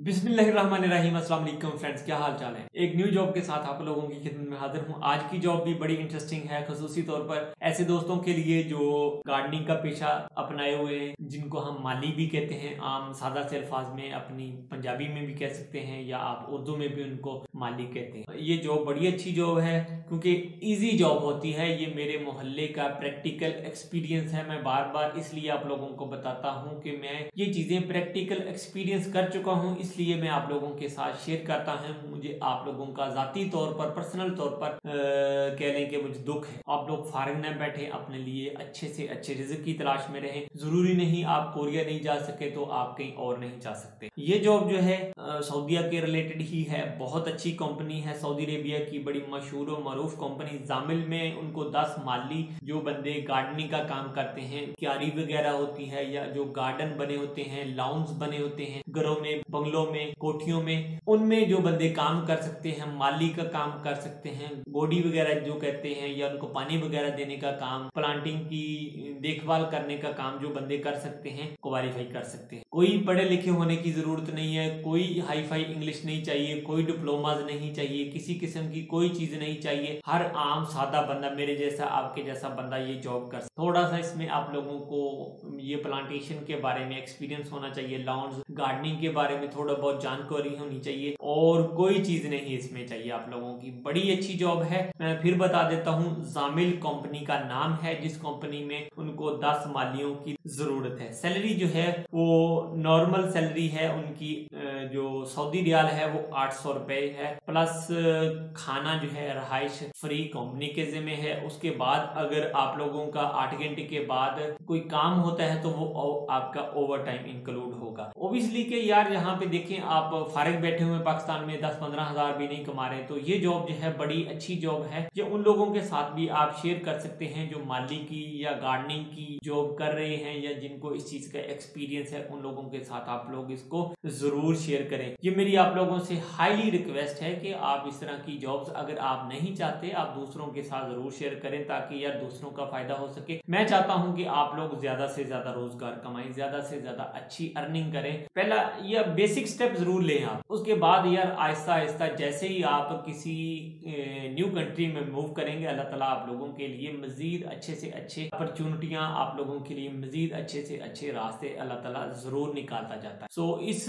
बिस्मिल्लाहिर्रहमानिर्रहीम। अस्सलाम वालेकुम फ्रेंड्स, क्या हाल चाल है। एक न्यू जॉब के साथ आप लोगों की खिदमत में हाजिर हूँ। आज की जॉब भी बड़ी इंटरेस्टिंग है, खसूसी तौर पर ऐसे दोस्तों के लिए जो गार्डनिंग का पेशा अपनाए हुए हैं, जिनको हम माली भी कहते हैं, आम सादा से अल्फाज में, अपनी पंजाबी में भी कह सकते हैं या आप उर्दू में भी उनको माली कहते हैं। ये जॉब बड़ी अच्छी जॉब है क्योंकि इजी जॉब होती है। ये मेरे मोहल्ले का प्रैक्टिकल एक्सपीरियंस है। मैं बार बार इसलिए आप लोगों को बताता हूँ कि मैं ये चीजें प्रैक्टिकल एक्सपीरियंस कर चुका हूँ, इसलिए मैं आप लोगों के साथ शेयर करता हूँ। मुझे आप लोगों का जाती तौर पर, पर्सनल तौर पर कह लें कि मुझे दुख है। आप लोग फारिग न बैठे, अपने लिए अच्छे से अच्छे रिज़्क की तलाश में रहें। जरूरी नहीं आप कोरिया नहीं जा सके तो आप कहीं और नहीं जा सकते। ये जॉब जो है सऊदीया के रिलेटेड ही है। बहुत अच्छी कंपनी है, सऊदी अरेबिया की बड़ी मशहूर और मरूफ कंपनी जामिल में। उनको 10 माली जो बंदे गार्डनिंग का काम करते हैं, क्यारी वगैरह होती है या जो गार्डन बने होते हैं, लाउंज बने होते हैं घरों में, बंगलों में, कोठियों में, उनमें जो बंदे काम कर सकते हैं, माली का काम कर सकते हैं, गोडी वगैरह जो कहते हैं, या उनको पानी वगैरह देने का काम, प्लांटिंग की देखभाल करने का काम जो बंदे कर सकते हैं, क्वालिफाई कर सकते हैं। कोई पढ़े लिखे होने की जरूरत नहीं है, कोई हाई फाई इंग्लिश नहीं चाहिए, कोई डिप्लोमाज नहीं चाहिए, किसी किस्म की कोई चीज नहीं चाहिए। हर आम सादा बंदा, मेरे जैसा, आपके जैसा बंदा ये जॉब कर। थोड़ा सा इसमें आप लोगों को ये प्लांटेशन के बारे में एक्सपीरियंस होना चाहिए, लॉन्स गार्डनिंग के बारे में थोड़ा बहुत जानकारी होनी चाहिए, और कोई चीज नहीं इसमें चाहिए आप लोगों की। बड़ी अच्छी जॉब है। मैं फिर बता देता हूँ, जामिल कंपनी का नाम है, जिस कंपनी में उनको 10 मालियों की जरूरत है। सैलरी जो है वो नॉर्मल सैलरी है उनकी, जो सऊदी रियाल है वो 800 रुपए है, प्लस खाना जो है रहाइश फ्री कंपनी के जिम्मे है। उसके बाद अगर आप लोगों का 8 घंटे के बाद कोई काम होता है तो वो आपका ओवर टाइम इंक्लूड होगा। ओबियसली के यार यहाँ पे देखें, आप फारिग बैठे हुए पाकिस्तान में 10-15 हजार भी नहीं कमा रहे, तो ये जॉब जो है बड़ी अच्छी जॉब है। ये उन लोगों के साथ भी आप शेयर कर सकते हैं जो माली की या गार्डनिंग की जॉब कर रहे हैं, या जिनको इस चीज का एक्सपीरियंस है। उन लोगों के साथ आप लोग इसको जरूर शेयर करें। ये मेरी आप लोगों से हाईली रिक्वेस्ट है कि आप इस तरह की जॉब्स अगर आप नहीं चाहते, आप दूसरों के साथ जरूर शेयर करें, ताकि यार दूसरों का फायदा हो सके। मैं चाहता हूं कि आप लोग ज्यादा से ज्यादा रोजगार कमाएं, ज्यादा से ज्यादा अच्छी अर्निंग करें। पहला यह बेसिक स्टेप जरूर लें आप, उसके बाद यार आहिस्ता आहिस्ता जैसे ही आप किसी न्यू कंट्री में मूव करेंगे, अल्लाह ताला आप लोगों के लिए मजीद अच्छे से अच्छे अपॉर्चुनिटियां, आप लोगों के लिए मजीद अच्छे से अच्छे रास्ते अल्लाह ताला जरूर निकालता जाता है। सो इस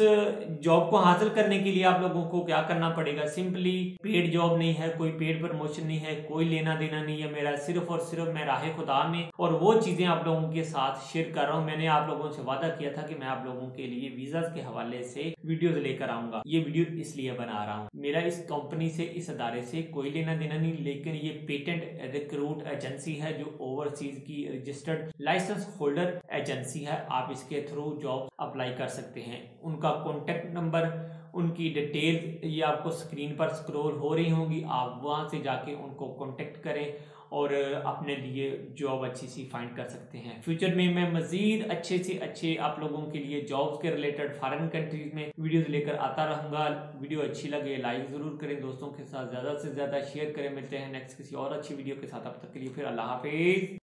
जॉब को हासिल करने के लिए आप लोगों को क्या करना पड़ेगा, सिंपली पेड जॉब नहीं है, कोई पेड प्रमोशन नहीं है, कोई लेना देना नहीं है मेरा, सिर्फ और सिर्फ मैं राह खुदा में और वो चीजें आप लोगों के साथ शेयर कर रहा हूँ। मैंने आप लोगों से वादा किया था कि मैं आप लोगों के लिए वीजा के हवाले से वीडियोस लेकर आऊंगा। ये वीडियो इसलिए बना रहा हूँ, मेरा इस कंपनी से, इस अदारे से कोई लेना देना नहीं, लेकिन ये पेटेंट रिक्रूट एजेंसी है जो ओवरसीज की रजिस्टर्ड लाइसेंस होल्डर एजेंसी है। आप इसके थ्रू जॉब अप्लाई कर सकते हैं। उनका कॉन्टेक्ट नंबर, उनकी डिटेल ये आपको स्क्रीन पर स्क्रॉल हो रही होंगी, आप वहां से जाके उनको कांटेक्ट करें और अपने लिए जॉब अच्छी सी फाइंड कर सकते हैं। फ्यूचर में मैं मजीद अच्छे से अच्छे आप लोगों के लिए जॉब्स के रिलेटेड फॉरेन कंट्रीज में वीडियोस लेकर आता रहूंगा। वीडियो अच्छी लगे लाइक जरूर करें, दोस्तों के साथ ज्यादा से ज्यादा शेयर करें। मिलते हैं नेक्स्ट किसी और अच्छी वीडियो के साथ, अब तक के लिए फिर अल्लाह हाफिज।